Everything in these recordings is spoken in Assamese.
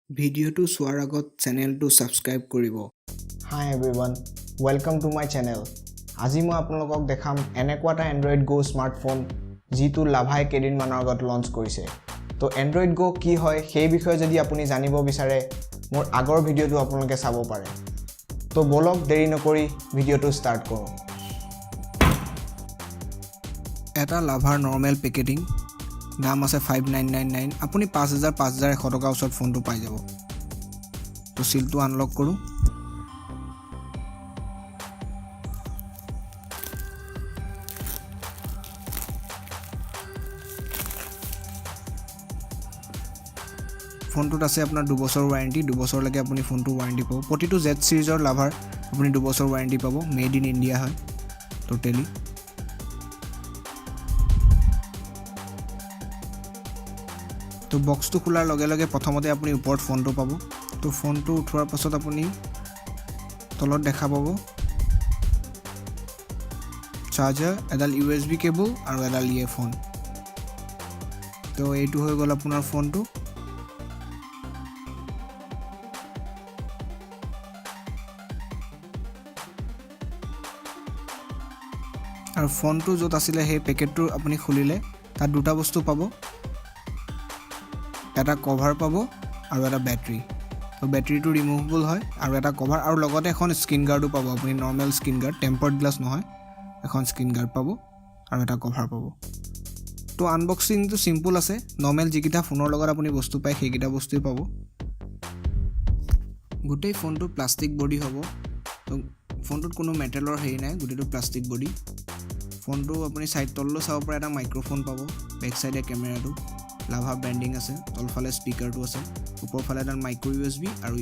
ভিডিঅ'টো চোৱাৰ আগত চেনেলটো ছাবস্ক্ৰাইব কৰিব। Hi everyone, welcome to my channel. আজি মই আপোনালোকক দেখাম এনেকুৱা এটা Android Go স্মাৰ্টফোন যিটো লাভাই কেইদিনমানৰ আগত লঞ্চ কৰিছে। তো Android Go কি হয় সেই বিষয়ে যদি আপুনি জানিব বিচাৰে মোৰ আগৰ ভিডিঅ'টো আপোনালোকে চাব পাৰে। তো বলক দেৰি নকৰি ভিডিঅ'টো ষ্টাৰ্ট কৰোঁ। এটা লাভাৰ নৰ্মেল পেকেটিং দাম আছে 5999 আপুনি 5100 টকাৰ ওচৰত ফোনটো পাই যাব। তো সিলটো আনলক কৰোঁ। ফোনটোত আছে আপোনাৰ 2 বছৰ ওয়াৰেন্টি, 2 বছৰলৈকে আপুনি ফোনটো ওয়াৰেন্টি পাব। প্ৰতিটো Z সিৰিজৰ লাভাৰ আপুনি 2 বছৰ ওয়াৰেন্টি পাব। মেড ইন ইণ্ডিয়া হয় টোটেলি। তো বক্সটো খোলাৰ লগে লগে প্ৰথমতে আপুনি ওপৰত ফোনটো পাব। তো ফোনটো উঠোৱাৰ পাছত আপুনি তলত দেখা পাব চাৰ্জাৰ, এডাল USB কেবল আৰু এডাল ইয়েৰফোন। তো এইটো হৈ গ'ল আপোনাৰ ফোনটো। আৰু ফোনটো য'ত আছিলে সেই পেকেটটো আপুনি খুলিলে তাত দুটা বস্তু পাব, এটা কভাৰ পাব আৰু এটা বেটাৰী। তো বেটাৰীটো ৰিমুভেবল হয় আৰু এটা কভাৰ আৰু লগতে এখন স্ক্ৰিন গাৰ্ডো পাব। আপুনি normal screen guard, tempered glass নহয়, এখন স্ক্ৰিন গাৰ্ড পাব আৰু এটা কভাৰ পাব। তো আনবক্সিংটো সিম্পল আছে, নৰ্মেল যিকেইটা ফোনৰ লগত আপুনি বস্তু পায় সেইকেইটা বস্তুই পাব। গোটেই ফোনটো প্লাষ্টিক বডি হ'ব। তো ফোনটোত কোনো মেটেলৰ হেৰি নাই, গোটেইটো প্লাষ্টিক বডি। ফোনটো আপুনি সাইড তললৈ চাব পাৰে, এটা মাইক্ৰফোন পাব, বেক সাইডে কেমেৰাটো, লাভা ব্ৰেণ্ডিং আছে, তলফালে স্পিকাৰটো আছে, ওপৰফালে এটা মাইক্ৰ USB আৰু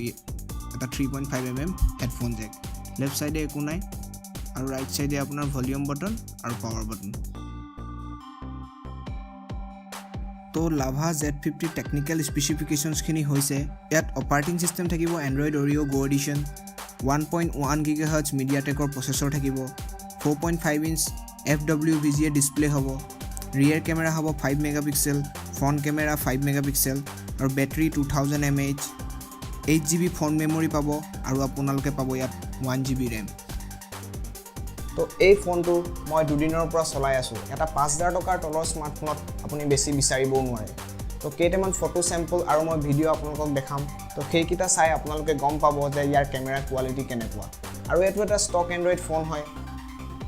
এটা 3.5mm হেডফোন জেক। লেফ্ট সাইডে একো নাই আৰু ৰাইট সাইডে আপোনাৰ ভলিউম বটন আৰু পাৱাৰ বটন। তো লাভা Z50 টেকনিক্যাল স্পেচিফিকেশনছখিনি হৈছে ইয়াত অপাৰেটিং সিস্টেম থাকিব Android Oreo' Go edition, 1.1 GHz মিডিয়াটেকৰ প্ৰচেছৰ থাকিব, 4.5 ইঞ্চ FWVGA ডিসপ্লে হ'ব, ৰিয়েৰ কেমেৰা হ'ব 5 মেগাপিক্সেল, ফ্ৰণ্ট কেমেৰা 5 মেগাপিক্সেল আৰু battery 2000 mAh, 8GB phone memory পাব আৰু আপোনালোকে পাব ইয়াত 1GB RAM। তো এই ফোনটো মই দুদিনৰ পৰা চলাই আছোঁ। এটা 5000 টকাৰ তলৰ স্মাৰ্টফোনত আপুনি বেছি বিচাৰিবও নোৱাৰে। তো কেইটামান ফটো চেম্পল আৰু মই ভিডিঅ' আপোনালোকক দেখাম। তো সেইকেইটা চাই আপোনালোকে গম পাব যে ইয়াৰ কেমেৰা কোৱালিটি কেনেকুৱা। আৰু এইটো এটা ষ্টক এণ্ড্ৰইড ফোন হয়।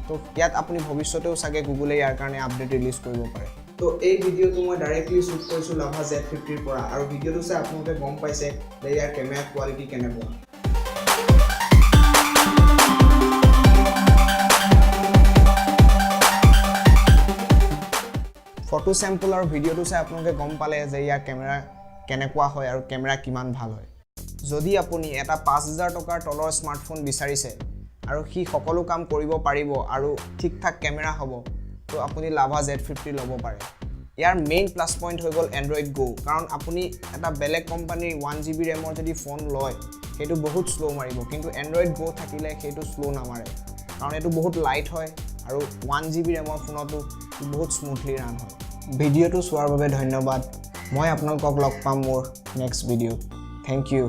তো ইয়াত আপুনি ভৱিষ্যতেও চাগে গুগলে ইয়াৰ কাৰণে আপডেট ৰিলিজ কৰিব পাৰে। তো এই ভিডিঅ'টো মই ডাইৰেক্টলি শ্বুট কৰিছোঁ লাভা Z50ৰ পৰা, আৰু ভিডিঅ'টো চাই আপোনালোকে গম পাইছে যে ইয়াৰ কেমেৰা কোৱালিটি কেনেকুৱা। ফটো চেম্পল আৰু ভিডিঅ'টো চাই আপোনালোকে গম পালে যে ইয়াৰ কেমেৰা কেনেকুৱা হয় আৰু কেমেৰা কিমান ভাল হয়। যদি আপুনি এটা 5000 টকাৰ তলৰ স্মাৰ্টফোন বিচাৰিছে আৰু সি সকলো কাম কৰিব পাৰিব আৰু ঠিক ঠাক কেমেৰা হ'ব, তো আপুনি লাভা Z50 ল'ব পাৰে। ইয়াৰ মেইন প্লাছ পইণ্ট হৈ গ'ল এণ্ড্ৰইড Go, কাৰণ আপুনি এটা বেলেগ কোম্পানীৰ 1GB ৰেমৰ যদি ফোন লয় সেইটো বহুত শ্ল' মাৰিব, কিন্তু এণ্ড্ৰইড Go থাকিলে সেইটো শ্ল' নামাৰে, কাৰণ এইটো বহুত লাইট হয় আৰু 1GB ৰেমৰ ফোনতো বহুত স্মুথলি ৰান হয়। ভিডিঅ'টো চোৱাৰ বাবে ধন্যবাদ। মই আপোনালোকক লগ পাম মোৰ নেক্সট ভিডিঅ'ত। Thank U.